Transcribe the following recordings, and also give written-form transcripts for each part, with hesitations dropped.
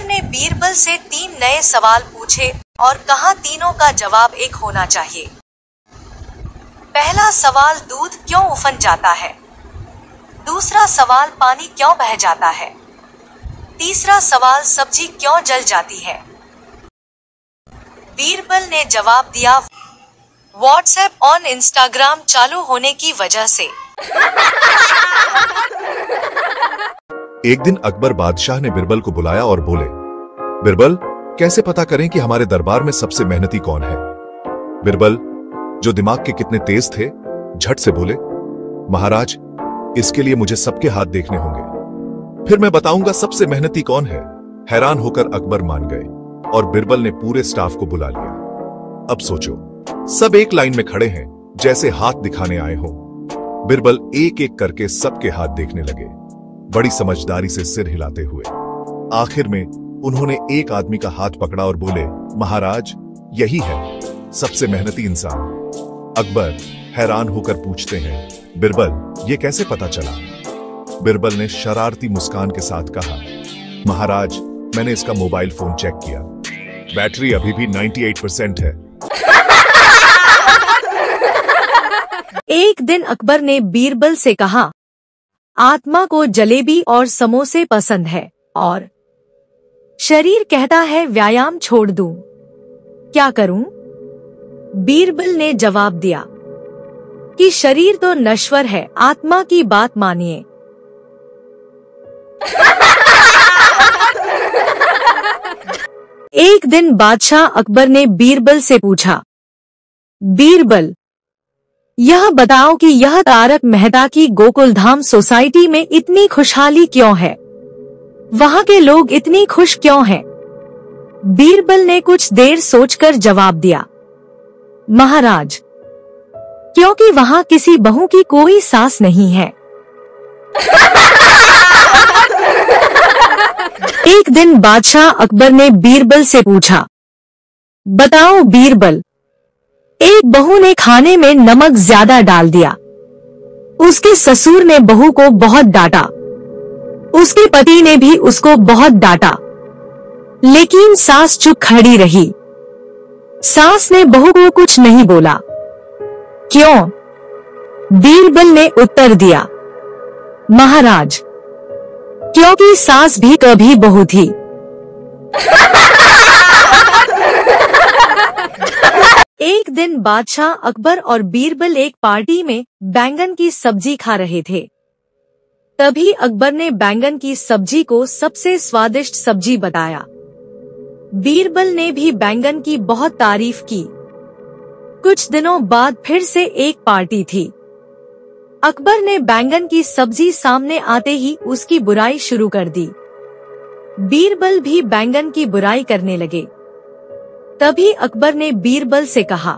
ने बीरबल से 3 नए सवाल पूछे और कहा तीनों का जवाब एक होना चाहिए। पहला सवाल, दूध क्यों उफन जाता है? दूसरा सवाल, पानी क्यों बह जाता है? तीसरा सवाल, सब्जी क्यों जल जाती है? बीरबल ने जवाब दिया, व्हाट्सएप और इंस्टाग्राम चालू होने की वजह से। एक दिन अकबर बादशाह ने बिरबल को बुलाया और बोले, बिरबल, कैसे पता करें कि हमारे दरबार में सबसे मेहनती कौन है? बिरबल, जो दिमाग के कितने तेज थे, झट से बोले, महाराज, इसके लिए मुझे सबके हाथ देखने होंगे, फिर मैं बताऊंगा सबसे मेहनती कौन है। हैरान होकर अकबर मान गए और बिरबल ने पूरे स्टाफ को बुला लिया। अब सोचो, सब एक लाइन में खड़े हैं, जैसे हाथ दिखाने आए हों। बिरबल एक एक करके सबके हाथ देखने लगे, बड़ी समझदारी से सिर हिलाते हुए। आखिर में उन्होंने एक आदमी का हाथ पकड़ा और बोले, महाराज, यही है सबसे मेहनती इंसान। अकबर हैरान होकर पूछते हैं, बिरबल, ये कैसे पता चला? बिरबल ने शरारती मुस्कान के साथ कहा, महाराज, मैंने इसका मोबाइल फोन चेक किया, बैटरी अभी भी 98% है। एक दिन अकबर ने बीरबल से कहा, आत्मा को जलेबी और समोसे पसंद है और शरीर कहता है व्यायाम छोड़ दूं, क्या करूं? बीरबल ने जवाब दिया कि शरीर तो नश्वर है, आत्मा की बात मानिए। एक दिन बादशाह अकबर ने बीरबल से पूछा, बीरबल, यह बताओ कि यह तारक मेहता की गोकुलधाम सोसाइटी में इतनी खुशहाली क्यों है? वहां के लोग इतनी खुश क्यों हैं? बीरबल ने कुछ देर सोचकर जवाब दिया, महाराज, क्योंकि वहां किसी बहू की कोई सास नहीं है। एक दिन बादशाह अकबर ने बीरबल से पूछा, बताओ बीरबल, एक बहू ने खाने में नमक ज्यादा डाल दिया। उसके ससुर ने बहू को बहुत डांटा, उसके पति ने भी उसको बहुत डांटा, लेकिन सास चुप खड़ी रही। सास ने बहू को कुछ नहीं बोला। क्यों? बीरबल ने उत्तर दिया, महाराज, क्योंकि सास भी कभी बहू थी। एक दिन बादशाह अकबर और बीरबल एक पार्टी में बैंगन की सब्जी खा रहे थे। तभी अकबर ने बैंगन की सब्जी को सबसे स्वादिष्ट सब्जी बताया। बीरबल ने भी बैंगन की बहुत तारीफ की। कुछ दिनों बाद फिर से एक पार्टी थी। अकबर ने बैंगन की सब्जी सामने आते ही उसकी बुराई शुरू कर दी। बीरबल भी बैंगन की बुराई करने लगे। तभी अकबर ने बीरबल से कहा,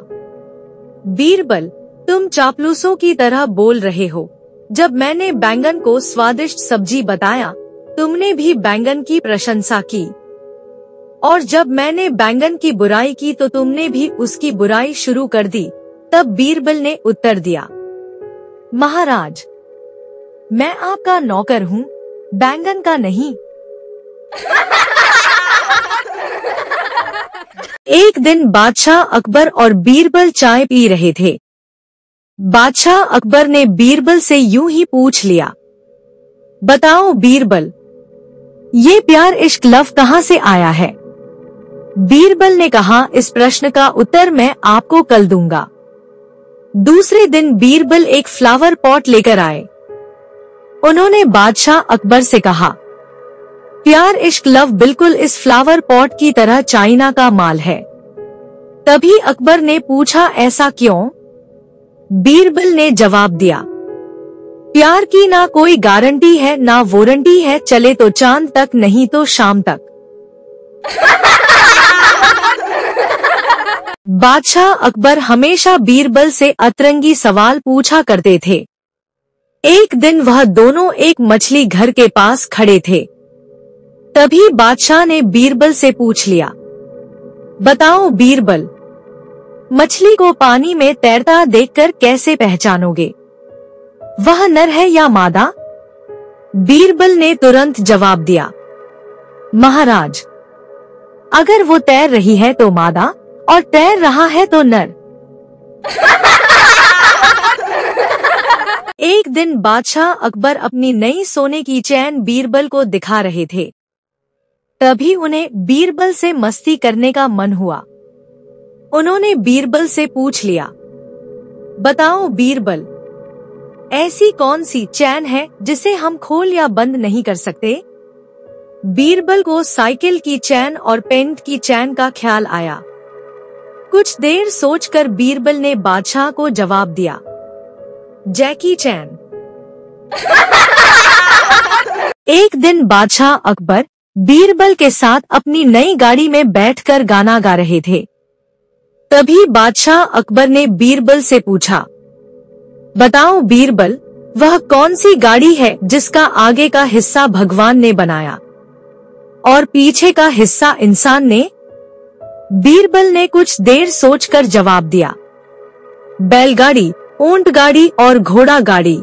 बीरबल, तुम चापलूसों की तरह बोल रहे हो। जब मैंने बैंगन को स्वादिष्ट सब्जी बताया, तुमने भी बैंगन की प्रशंसा की, और जब मैंने बैंगन की बुराई की तो तुमने भी उसकी बुराई शुरू कर दी। तब बीरबल ने उत्तर दिया, महाराज, मैं आपका नौकर हूँ, बैंगन का नहीं। एक दिन बादशाह अकबर और बीरबल चाय पी रहे थे। बादशाह अकबर ने बीरबल से यूं ही पूछ लिया, बताओ बीरबल, ये प्यार इश्क लव कहाँ से आया है? बीरबल ने कहा, इस प्रश्न का उत्तर मैं आपको कल दूंगा। दूसरे दिन बीरबल एक फ्लावर पॉट लेकर आए। उन्होंने बादशाह अकबर से कहा, प्यार इश्क लव बिल्कुल इस फ्लावर पॉट की तरह चाइना का माल है। तभी अकबर ने पूछा, ऐसा क्यों? बीरबल ने जवाब दिया, प्यार की ना कोई गारंटी है ना वारंटी है, चले तो चांद तक नहीं तो शाम तक। बादशाह अकबर हमेशा बीरबल से अतरंगी सवाल पूछा करते थे। एक दिन वह दोनों एक मछली घर के पास खड़े थे। तभी बादशाह ने बीरबल से पूछ लिया, बताओ बीरबल, मछली को पानी में तैरता देखकर कैसे पहचानोगे? वह नर है या मादा? बीरबल ने तुरंत जवाब दिया, महाराज, अगर वो तैर रही है तो मादा और तैर रहा है तो नर। एक दिन बादशाह अकबर अपनी नई सोने की चैन बीरबल को दिखा रहे थे। तभी उन्हें बीरबल से मस्ती करने का मन हुआ। उन्होंने बीरबल से पूछ लिया, बताओ बीरबल, ऐसी कौन सी चैन है जिसे हम खोल या बंद नहीं कर सकते? बीरबल को साइकिल की चैन और पेंट की चैन का ख्याल आया। कुछ देर सोचकर बीरबल ने बादशाह को जवाब दिया, जैकी चैन। एक दिन बादशाह अकबर बीरबल के साथ अपनी नई गाड़ी में बैठकर गाना गा रहे थे। तभी बादशाह अकबर ने बीरबल से पूछा, बताओ बीरबल, वह कौन सी गाड़ी है जिसका आगे का हिस्सा भगवान ने बनाया और पीछे का हिस्सा इंसान ने? बीरबल ने कुछ देर सोचकर जवाब दिया, बैलगाड़ी, ऊंट गाड़ी और घोड़ा गाड़ी।